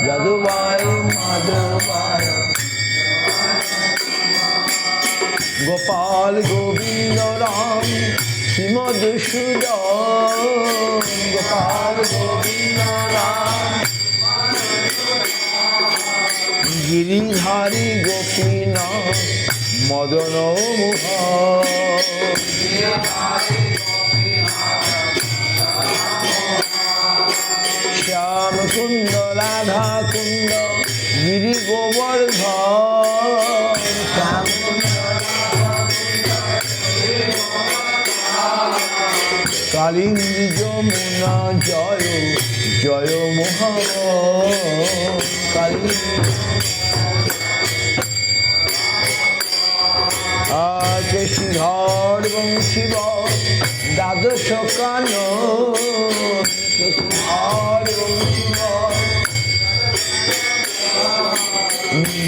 যাদবায় মাধবায় গোপাল গোবিন্দ রাম শ্রীমধুসূদন গোপাল গোবিন্দ রাম গিরিধারী গোপীনাথ মদন মোহন শ্যাম কুন্দ রাধা কুন্দ গিরি গোবর্ধন শ্যাম কালিন্দী যমুনা জয় জয় মোহন কালিন্দী শ্রীধর বংশীব দ্বাদশ কানন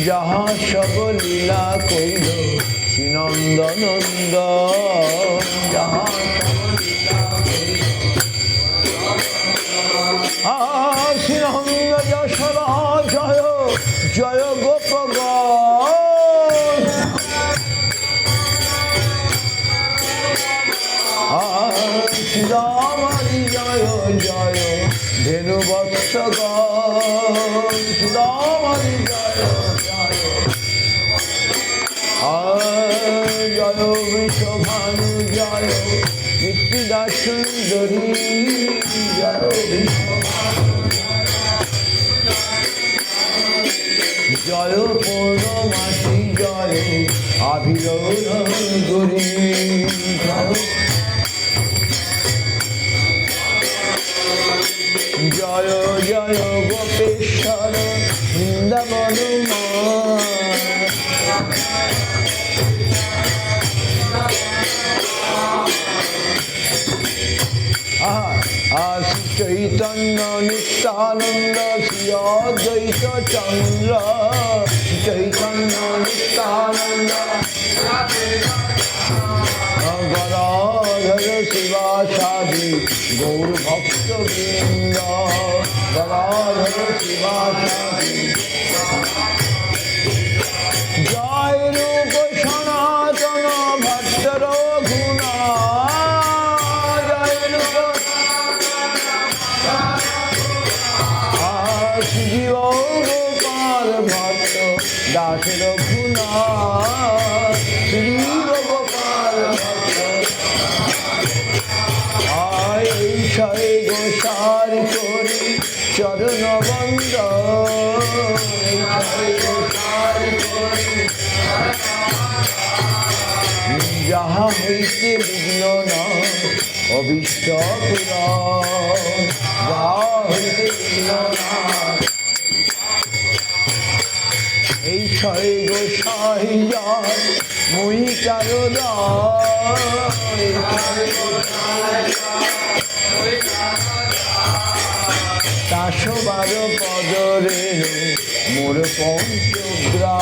যাহা সব লীলা কইল শ্রীনন্দনন্দ যাহা শ্রীনন্দ যশোদা জয় জয় গোপগ শ্রীরামারি জয় জয় ধেনু বৎসগ শ্রীরামারি জয় জয় জয় বিশ্বভানু জয় কীর্তিদা সুন্দরী জয় জয় পূর্ণমাসী জয় আবিরগরী জয় জয় গোপেশ্বর বৃন্দাবন চৈতন্য নিত্যানন্দ শ্রী অদ্বৈত চন্দ্র চৈতন্য নিত্যানন্দ গদাধর শিবাসাদি গৌর ভক্ত বৃন্দ গদাধর শিবাসাদি জয় রূপ সনাতন ভট্ট রঘুনা জয় রূপ জীব গোপাল ভট্ট দাস রঘুনা জীব গোপাল ভট্ট ছয় গোসার করি চরণ বন্দ যাহা হইতে বিঘ্ন না অবিষ্ট যাহা হইতে বিঘ্ন না এই ছয় গোসাই যায় মুই কারণ চারশো বারো পদরে মোর পঞ্চগ্রা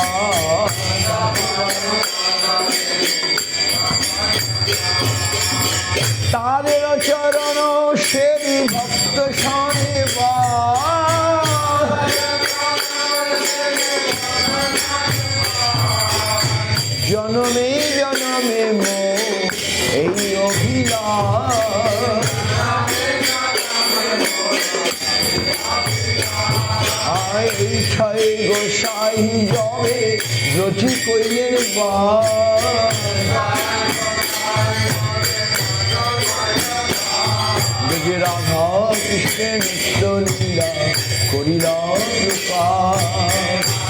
তাদের চরণ সেবী ভক্ত শনিবা জনমে জনমে মো এই অভিলাষ এই ছয় গোসাই জবে রচি কইলেন যে রাধা কৃষ্ণের নিত্য লীলা করিলা কৃপা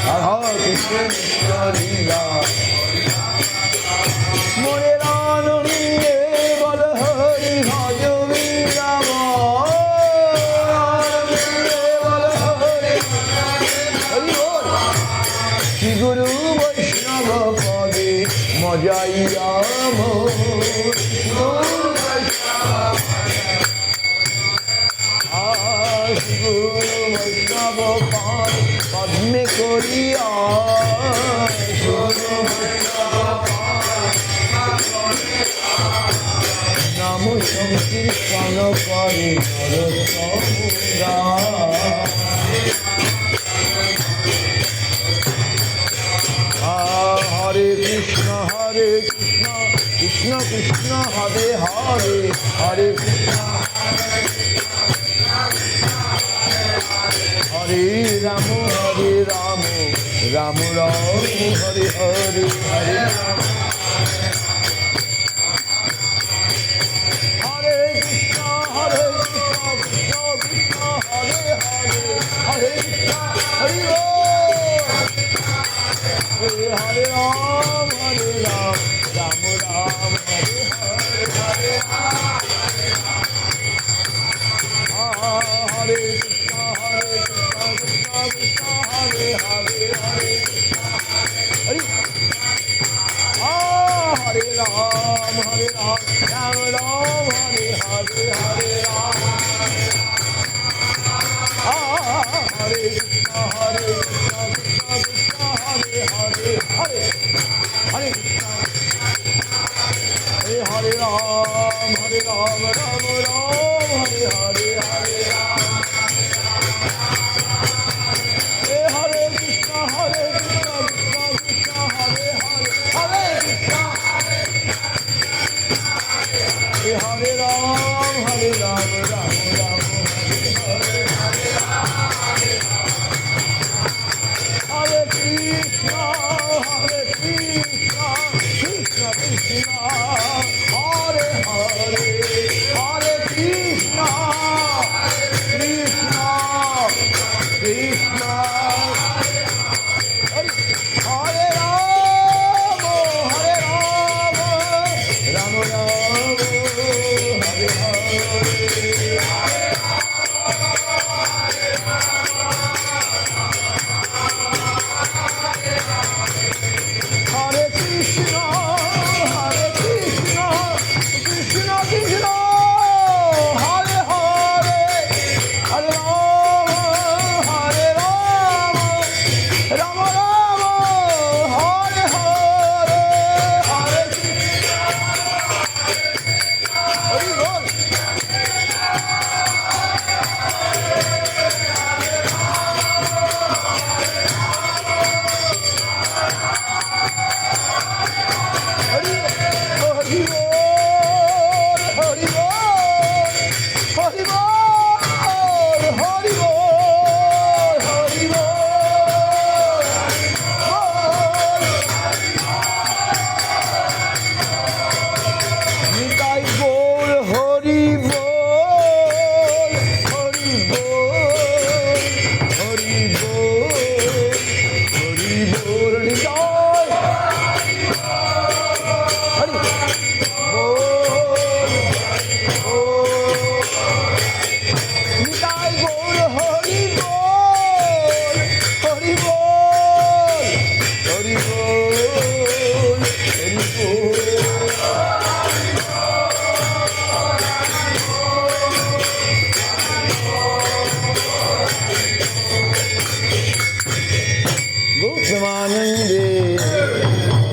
রাধা কৃষ্ণের নিত্য লীলা মনের আনন্দে বল হরি ভজ বৃন্দাবন শ্রী গুরু বৈষ্ণব পদে মজাইয়া বৈষ্ণব পাদ পদ্মে করিয়া নাম সংকীর্তন করে নরসংগ্রাম Hare Krishna, Krishna Krishna, Hare Hare, Hare Krishna, Hare Rama, Rama Rama, Hare Hare, Hare Rama. Hare Ram, Ram Ram, Hare Hare, Hare Hare Krishna, Krishna Krishna, Hare Hare, Hare Hare Hare Ram, Ram Ram, Hare Hare, Hare Ram. Hare Krishna, Krishna Krishna, Hare Hare, Hare Hare Krishna, Hare Ram, Ram Ram, Hare Hare, Hare Ram. Hare Krishna, Krishna Krishna, Hare Hare, Hare Krishna, Hare Ram, Ram Ram, Hare Hare. Hare Krishna, Krishna Krishna, Hare Hare, Hare Krishna, Krishna Krishna, Hare Rama, Rama Rama, Hare Hare. Hare Krishna, Krishna Krishna, Hare Hare, Hare Rama, Rama Rama, Hare Hare, Hare Krishna, Hare Bol.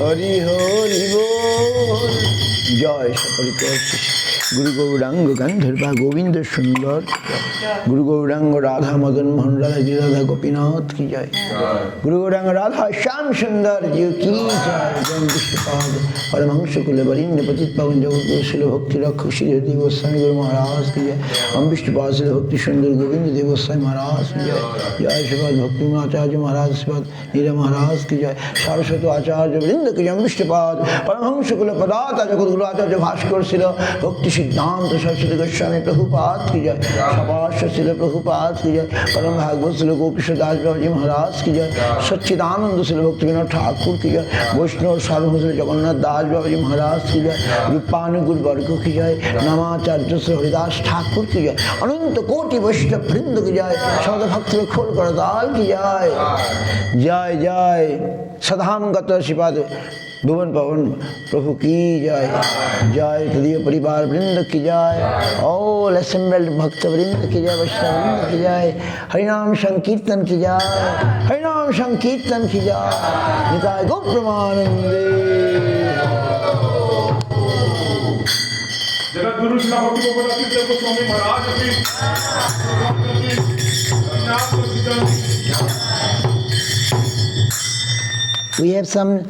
Hari Hari বল। জয় সকলকে গুরু গৌরাঙ্গ গান্ধর্বা গোবিন্দ সুন্দর, গুরু গৌরাঙ্গ রাধা মদন মোহন রাধা जी राधा गोपीनाथ की जय, गुरु गौरांग राधा श्याम सुंदर जी की जय। जय विष्णुपाद परमहंस कुल वरिंद्र पतित पावन जगत शिल भक्ति रक्षक श्री हरिदेव गोस्वामी गुरु महाराज की जय। हम विष्णुपाद शिल भक्ति सुंदर गोविंद देव गोस्वामी महाराज की जय। जय श्रीपाद भक्ति आचार्य महाराज श्रीपाद नीरा महाराज की जय। सारस्वत आचार्य वृंद की जय। विष्णुपाद परमहंस कुल पदाता जगत गुरु आचार्य भास्कर शिल भक्ति सिद्धांत सरस्वती गोस्वामी प्रभुपाद की जय। सपार्श शिल प्रभुपाद की जय। परम भागवत शिल गोपीश्वर दास बाबा जी महाराज की जय। सच्चिदानंद शिल भक्ति विनोद ठाकुर की जय। वैष्णव सार्वभौम श्री जगन्नाथ दास बाबा जी महाराज की जय। रूपानुगुल वर्ग की जय। नामाचार्य श्री हरिदास ठाकुर की जय। अनंत कोटि वैष्णव वृंद की जय। सद भक्त खोल कर दाल की जय। जय जय सदाम गत श्रीपाद भुवन पवन प्रभु की जय। जय तदीय परिवार वृंद की जय। ऑल असेंबल्ड भक्त वृंद की जय। वैष्णव वृंद की जय। हरिनाम संकीर्तन की जय। हरिनाम संकीर्तन की जय। निताय गो प्रमानंदे। जगत गुरु श्री भक्ति गोपाल गोस्वामी महाराज की We have some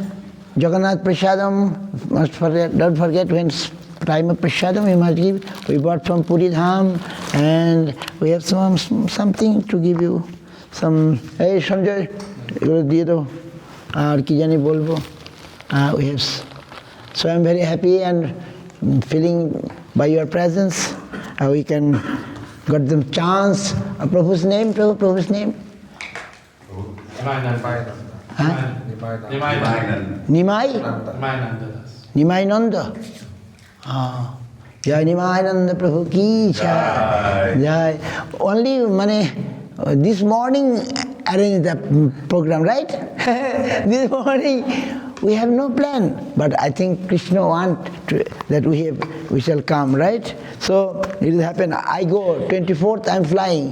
Jagannath Prasadam. Don't forget when time of Prasadam we must give. We bought from Puri Dham, and we have something to give you. Some. Hey Sanjay, এগুলো দিয়ে দাও আর কি জানি বলবো we have. So I'm very happy and feeling by your presence we can got them chance. Prabhu's name, Prabhu's name? Nimai? Nimai Nanda. Jai Nimai Nanda Prabhu ki jai. Jai. Only this morning arranged the program, right? This morning we have no plan, but I think Krishna want that we shall come, right? So it will happen. I go 24th. I'm flying.